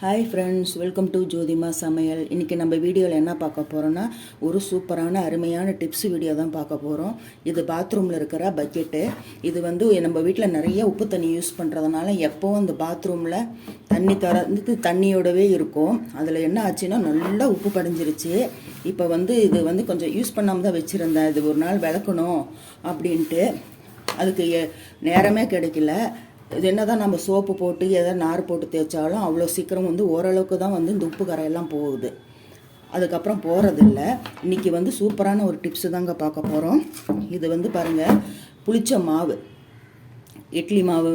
Hi friends, welcome to ஜோதிமா சமையல். இன்றைக்கி நம்ம வீடியோவில் என்ன பார்க்க போகிறோன்னா, ஒரு சூப்பரான அருமையான டிப்ஸ் வீடியோ தான் பார்க்க போகிறோம். இது பாத்ரூமில் இருக்கிற பக்கெட்டு. இது வந்து நம்ம வீட்டில் நிறைய உப்பு தண்ணி யூஸ் பண்ணுறதுனால எப்போவும் அந்த பாத்ரூமில் தண்ணி திறந்து தண்ணியோடவே இருக்கும். அதில் என்ன ஆச்சுன்னா நல்லா உப்பு படிஞ்சிருச்சு. இப்போ வந்து இது வந்து கொஞ்சம் யூஸ் பண்ணாமல் தான் வச்சுருந்தேன். இது ஒரு நாள் விளக்கணும் அப்படின்ட்டு அதுக்கு நேரமே கிடைக்கல. இது என்ன தான் நம்ம சோப்பு போட்டு எதாவது நார் போட்டு தேய்ச்சாலும் அவ்வளோ சீக்கிரம் வந்து ஓரளவுக்கு தான் வந்து இந்த உப்பு கரையெல்லாம் போகுது. அதுக்கப்புறம் போகிறதில்ல. இன்றைக்கி வந்து சூப்பரான ஒரு டிப்ஸு தாங்க பார்க்க போகிறோம். இது வந்து பாருங்கள், புளிச்ச மாவு, இட்லி மாவு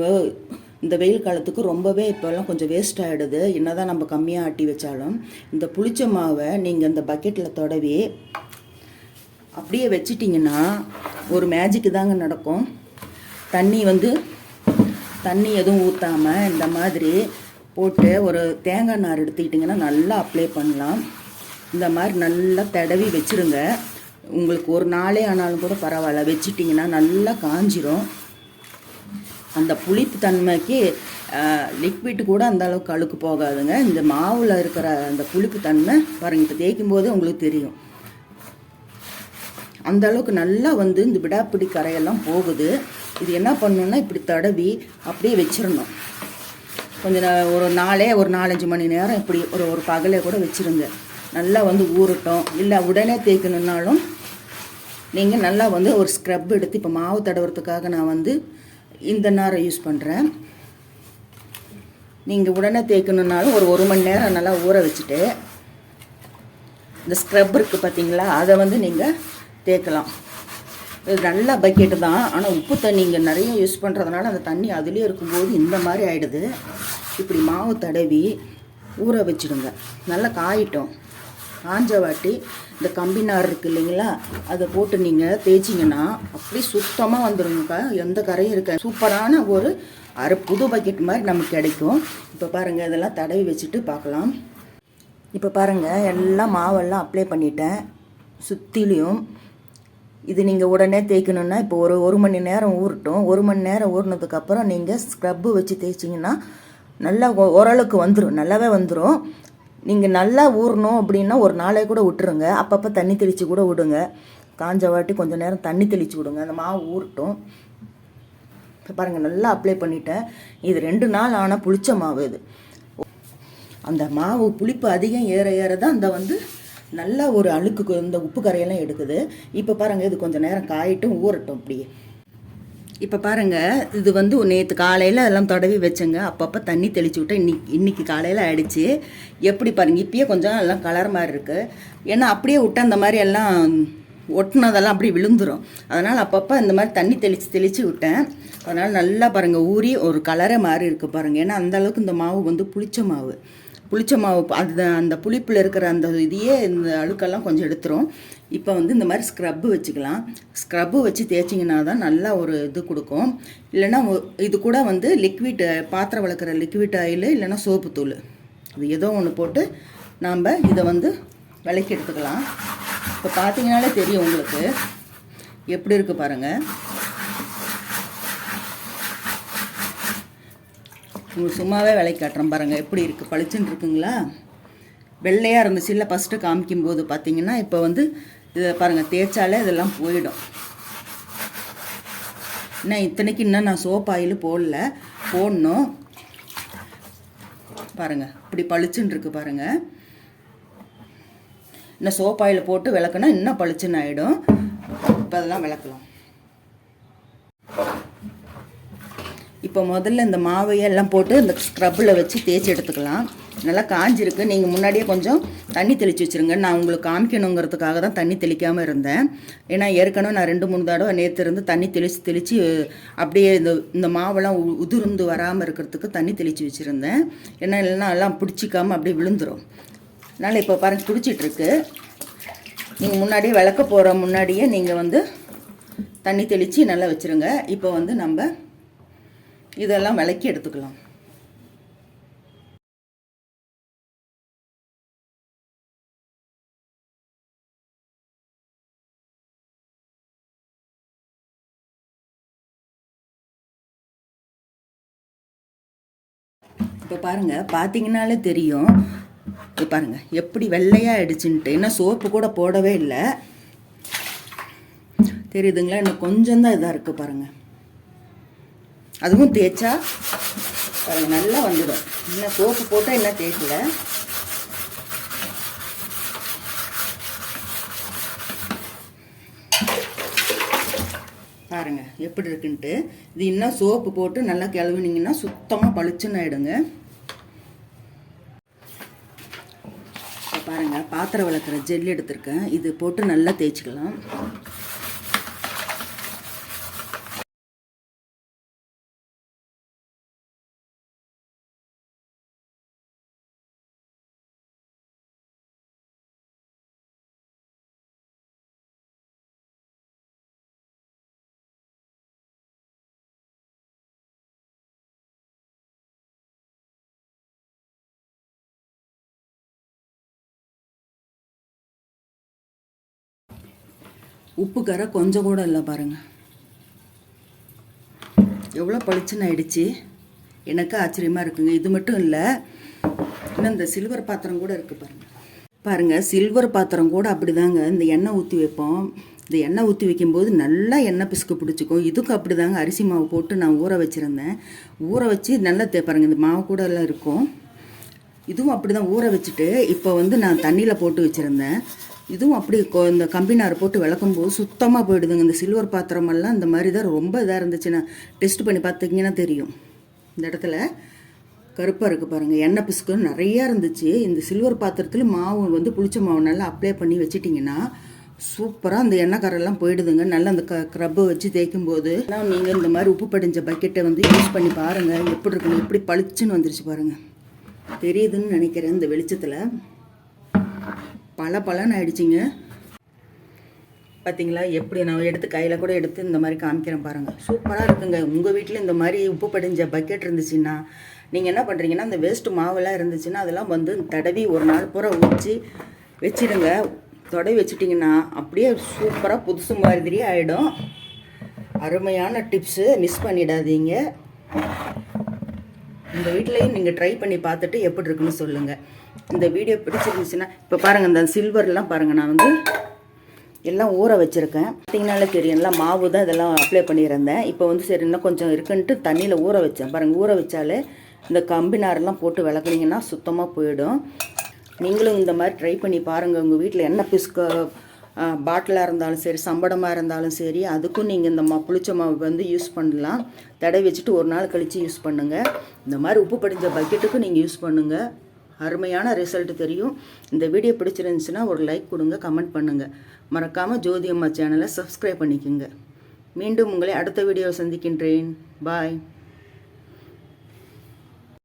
இந்த வெயில் காலத்துக்கு ரொம்பவே இப்போல்லாம் கொஞ்சம் வேஸ்ட் ஆகிடுது. என்ன தான் நம்ம கம்மியாக ஆட்டி வச்சாலும் இந்த புளிச்ச மாவை நீங்கள் இந்த பக்கெட்டில் தடவி அப்படியே வச்சிட்டிங்கன்னா ஒரு மேஜிக்கு தாங்க நடக்கும். தண்ணி எதுவும் ஊற்றாமல் இந்த மாதிரி போட்டு ஒரு தேங்காய் நார் எடுத்துக்கிட்டிங்கன்னா நல்லா அப்ளை பண்ணலாம். இந்த மாதிரி நல்லா தடவி வச்சுருங்க. உங்களுக்கு ஒரு நாளே ஆனாலும் கூட பரவாயில்ல, வச்சிட்டிங்கன்னா நல்லா காஞ்சிரும். அந்த புளிப்பு தன்மைக்கு லிக்விட் கூட அந்த அளவுக்கு அழுக்கு போகாதுங்க. இந்த மாவில் இருக்கிற அந்த புளிப்பு தன்மை பாருங்கள், இப்போ தேய்க்கும் போது உங்களுக்கு தெரியும். அந்த அளவுக்கு நல்லா வந்து இந்த விடாப்பிடி கரையெல்லாம் போகுது. இது என்ன பண்ணணுன்னா இப்படி தடவி அப்படியே வச்சிடணும். கொஞ்சம் ஒரு 4-5 மணி நேரம் இப்படி ஒரு பகலே கூட வச்சுருங்க. நல்லா வந்து ஊறட்டும். இல்லை உடனே தேய்க்கணுன்னாலும் நீங்கள் நல்லா வந்து ஒரு ஸ்க்ரப் எடுத்து, இப்போ மாவு தடவுறதுக்காக நான் வந்து இந்த நாரை யூஸ் பண்ணுறேன். நீங்கள் உடனே தேய்க்கணுன்னாலும் ஒரு மணி நேரம் நல்லா ஊற வச்சுட்டு இந்த ஸ்க்ரப் இருக்குது பார்த்தீங்களா, அதை வந்து நீங்கள் தேய்க்கலாம். இது நல்ல பக்கெட்டு தான், ஆனால் உப்பு தண்ணி இங்கே நிறைய யூஸ் பண்ணுறதுனால அந்த தண்ணி அதுலேயே இருக்கும்போது இந்த மாதிரி ஆகிடுது. இப்படி மாவு தடவி ஊற வச்சுடுங்க. நல்லா காயிட்டோம். காஞ்ச வாட்டி இந்த கம்பி நார் இருக்குது இல்லைங்களா, அதை போட்டு நீங்கள் தேய்ச்சிங்கன்னா அப்படி சுத்தமாக வந்துடுங்கக்கா. எந்த கரையும் இருக்க சூப்பரான ஒரு புது பக்கெட் மாதிரி நமக்கு கிடைக்கும். இப்போ பாருங்கள், இதெல்லாம் தடவி வச்சுட்டு பார்க்கலாம். இப்போ பாருங்கள், எல்லாம் மாவெல்லாம் அப்ளை பண்ணிட்டேன் சுற்றிலையும். இது நீங்கள் உடனே தேய்க்கணுன்னா இப்போ ஒரு மணி நேரம் ஊறட்டும். 1 மணி நேரம் ஊறினதுக்கப்புறம் நீங்கள் ஸ்க்ரப்பு வச்சு தேய்ச்சிங்கன்னா நல்லா ஓரளவுக்கு வந்துடும், நல்லாவே வந்துடும். நீங்கள் நல்லா ஊறணும் அப்படின்னா ஒரு நாளே கூட விட்டுருங்க. அப்பப்போ தண்ணி தெளித்து கூட விடுங்க. காஞ்ச வாட்டி கொஞ்சம் நேரம் தண்ணி தெளித்து விடுங்க, அந்த மாவு ஊறட்டும். இப்போ பாருங்கள், நல்லா அப்ளை பண்ணிட்டேன். இது 2 நாள் ஆனால் புளிச்ச மாவு. இது அந்த மாவு புளிப்பு அதிகம் ஏற தான் அந்த வந்து நல்லா ஒரு அழுக்கு இந்த உப்பு கரையெல்லாம் எடுக்குது. இப்போ பாருங்கள், இது கொஞ்சம் நேரம் காயிட்டும் ஊறட்டும் அப்படியே. இப்போ பாருங்கள், இது வந்து நேற்று காலையில் எல்லாம் தடவி வச்சேங்க. அப்பப்போ தண்ணி தெளித்து விட்டேன். இன்னைக்கு காலையில் ஆயிடுச்சு. எப்படி பாருங்கள், இப்பயே கொஞ்சம் எல்லாம் கலர் மாதிரி இருக்குது. ஏன்னா அப்படியே விட்டால் அந்த மாதிரி எல்லாம் ஒட்டினதெல்லாம் அப்படி விழுந்துடும். அதனால் அப்பப்போ இந்த மாதிரி தண்ணி தெளித்து விட்டேன். அதனால் நல்லா பாருங்கள், ஊறி ஒரு கலரே மாறி இருக்குது பாருங்கள். ஏன்னா அந்தளவுக்கு இந்த மாவு வந்து புளிச்ச மாவு அது அந்த புளிப்பில் இருக்கிற அந்த இதையே இந்த அழுக்கெல்லாம் கொஞ்சம் எடுத்துரும். இப்போ வந்து இந்த மாதிரி ஸ்க்ரப்பு வச்சுக்கலாம். ஸ்க்ரப்பு வச்சு தேய்ச்சிங்கன்னா தான் நல்லா ஒரு இது கொடுக்கும். இல்லைன்னா இது கூட வந்து லிக்விட், பாத்திரம் வளர்க்குற லிக்விட் ஆயில் இல்லைன்னா சோப்பு தூள், இது ஏதோ ஒன்று போட்டு நாம் இதை வந்து விளக்கி எடுத்துக்கலாம். இப்போ பார்த்தீங்கனாலே தெரியும் உங்களுக்கு எப்படி இருக்குது பாருங்கள். உங்களுக்கு சும்மாவே விலை காட்டுறேன் பாருங்கள், எப்படி இருக்குது, பளிச்சுன்னு இருக்குங்களா. வெள்ளையாக இருந்துச்சு இல்லை ஃபஸ்ட்டு காமிக்கும்போது பார்த்தீங்கன்னா, இப்போ வந்து இதை பாருங்கள், தேய்ச்சாலே இதெல்லாம் போயிடும். இன்னும் நான் சோப் ஆயில் போடணும் பாருங்கள். இப்படி பளிச்சுன்னு இருக்குது பாருங்கள். இன்னும் சோப் ஆயில் போட்டு விளக்குனா இன்னும் பளிச்சுன்னு ஆகிடும். இப்போ அதெல்லாம் விளக்கலாம். இப்போ முதல்ல இந்த மாவையெல்லாம் போட்டு இந்த ஸ்க்ரப்பில் வச்சு தேய்ச்சி எடுத்துக்கலாம். நல்லா காஞ்சிருக்கு. நீங்கள் முன்னாடியே கொஞ்சம் தண்ணி தெளித்து வச்சுருங்க. நான் உங்களுக்கு காமிக்கணுங்கிறதுக்காக தான் தண்ணி தெளிக்காமல் இருந்தேன். ஏன்னா ஏற்கனவே நான் 2-3 தடவை நேற்று இருந்து தண்ணி தெளித்து அப்படியே இந்த மாவெல்லாம் உதிர்ந்து வராமல் இருக்கிறதுக்கு தண்ணி தெளித்து வச்சுருந்தேன். ஏன்னா இல்லைன்னா எல்லாம் பிடிச்சிக்காமல் அப்படியே விழுந்துடும். அதனால் இப்போ பாருங்கள், பிடிச்சிட்ருக்கு. நீங்கள் முன்னாடியே விளக்க போகிற முன்னாடியே நீங்கள் வந்து தண்ணி தெளித்து நல்லா வச்சுருங்க. இப்போ வந்து நம்ம இதெல்லாம் விளக்கி எடுத்துக்கலாம். இப்போ பாருங்கள், பார்த்தீங்கன்னாலே தெரியும். இப்போ பாருங்கள் எப்படி வெள்ளையாக ஆயிடுச்சுன்ட்டு. இன்னும் சோப்பு கூட போடவே இல்லை. தெரியுதுங்களா? இன்னும் கொஞ்சம் தான் இதாக இருக்குது பாருங்கள். அதுவும் தேய்ச்சா பாருங்கள் நல்லா வந்துடும். இன்னும் சோப்பு போட்டால் இன்னும் தேய்க்கல. பாருங்கள் எப்படி இருக்குன்ட்டு. இது இன்னும் சோப்பு போட்டு நல்லா கிளவுனீங்கன்னா சுத்தமாக பளிச்சுன்னு ஆகிடுங்க. பாருங்கள், பாத்திரம் விளக்குற ஜெல் எடுத்திருக்கேன். இது போட்டு நல்லா தேய்ச்சிக்கலாம். உப்பு கரை கொஞ்சம் கூட இல்லை பாருங்கள். எவ்வளோ பளிச்சுன்னு ஆயிடுச்சு. எனக்கு ஆச்சரியமாக இருக்குங்க. இது மட்டும் இல்லை, இன்னும் இந்த சில்வர் பாத்திரம் கூட இருக்குது பாருங்கள். பாருங்கள், சில்வர் பாத்திரம் கூட அப்படி தாங்க. இந்த எண்ணெய் ஊற்றி வைப்போம். இந்த எண்ணெய் ஊற்றி வைக்கும்போது நல்லா எண்ணெய் பிசுக்கு பிடிச்சிக்கும். இதுக்கும் அப்படி தாங்க. அரிசி மாவு போட்டு நான் ஊற வச்சுருந்தேன். ஊற வச்சு நல்லா பாருங்கள், இந்த மாவு கூட எல்லாம் இருக்கும். இதுவும் அப்படி தான் ஊற வச்சுட்டு இப்போ வந்து நான் தண்ணியில் போட்டு வச்சுருந்தேன். இதுவும் அப்படி இந்த கம்பினார் போட்டு விளக்கும்போது சுத்தமாக போயிடுதுங்க. இந்த சில்வர் பாத்திரமெல்லாம் இந்த மாதிரி தான் ரொம்ப இதாக இருந்துச்சுன்னா டெஸ்ட் பண்ணி பார்த்திங்கன்னா தெரியும். இந்த இடத்துல கருப்பாக இருக்குது பாருங்கள், எண்ணெய் பிசுக்கு நிறையா இருந்துச்சு. இந்த சில்வர் பாத்திரத்தில் மாவு வந்து புளிச்ச மாவு நல்லா அப்ளை பண்ணி வச்சிட்டிங்கன்னா சூப்பராக அந்த எண்ணெய் கரெல்லாம் போயிடுதுங்க. நல்லா அந்த க்ரப்பை வச்சு தேய்க்கும் போது நீங்கள் இந்த மாதிரி உப்பு படிஞ்ச பக்கெட்டை வந்து யூஸ் பண்ணி பாருங்கள். எப்படி இருக்குன்னு, எப்படி பளிச்சுன்னு வந்துருச்சு பாருங்கள். தெரியுதுன்னு நினைக்கிறேன். இந்த வெளிச்சத்தில் பலன்னு ஆயிடுச்சிங்க. பார்த்தீங்களா? எப்படி நான் எடுத்து கையில் கூட எடுத்து இந்த மாதிரி காமிக்கிறேன் பாருங்கள். சூப்பராக இருக்குங்க. உங்கள் வீட்டில் இந்த மாதிரி உப்பு படிஞ்ச பக்கெட் இருந்துச்சுன்னா நீங்கள் என்ன பண்ணுறீங்கன்னா, அந்த வேஸ்ட்டு மாவெல்லாம் இருந்துச்சுன்னா அதெல்லாம் வந்து தடவி ஒரு நாள் பூரா வச்சிடுங்க. தடவி வச்சுட்டிங்கன்னா அப்படியே சூப்பராக புதுசு மாதிரி ஆகிடும். அருமையான டிப்ஸு, மிஸ் பண்ணிடாதீங்க. இந்த வீட்லேயும் நீங்கள் ட்ரை பண்ணி பார்த்துட்டு எப்படி இருக்குன்னு சொல்லுங்கள். இந்த வீடியோ பிடிச்சிருந்துச்சுன்னா இப்போ பாருங்கள், இந்த சில்வர்லாம் பாருங்கள், நான் வந்து எல்லாம் ஊற வச்சுருக்கேன். பார்த்தீங்கனாலே தெரியும், எல்லாம் மாவு தான் இதெல்லாம் அப்ளை பண்ணியிருந்தேன். இப்போ வந்து சரி இன்னும் கொஞ்சம் இருக்குன்ட்டு தண்ணியில் ஊற வச்சேன். பாருங்கள், ஊற வச்சாலே இந்த கம்பி நாரெல்லாம் போட்டு விளக்குனீங்கன்னா சுத்தமாக போயிடும். நீங்களும் இந்த மாதிரி ட்ரை பண்ணி பாருங்கள். உங்கள் வீட்டில் என்ன பிஸ்க பாட்டிலாக இருந்தாலும் சரி, சம்படமாக இருந்தாலும் சரி, அதுக்கும் நீங்கள் இந்த புளிச்ச மாவு வந்து யூஸ் பண்ணலாம். தடவி வச்சுட்டு ஒரு நாள் கழித்து யூஸ் பண்ணுங்கள். இந்த மாதிரி உப்பு படிஞ்ச பக்கெட்டுக்கும் நீங்கள் யூஸ் பண்ணுங்கள். அருமையான ரிசல்ட் தெரியும். இந்த வீடியோ பிடிச்சிருந்துச்சுன்னா ஒரு லைக் கொடுங்க, கமெண்ட் பண்ணுங்கள். மறக்காமல் ஜோதி அம்மா சேனலை சப்ஸ்கிரைப் பண்ணிக்கோங்க. மீண்டும் உங்களை அடுத்த வீடியோவை சந்திக்கின்றேன். பாய்.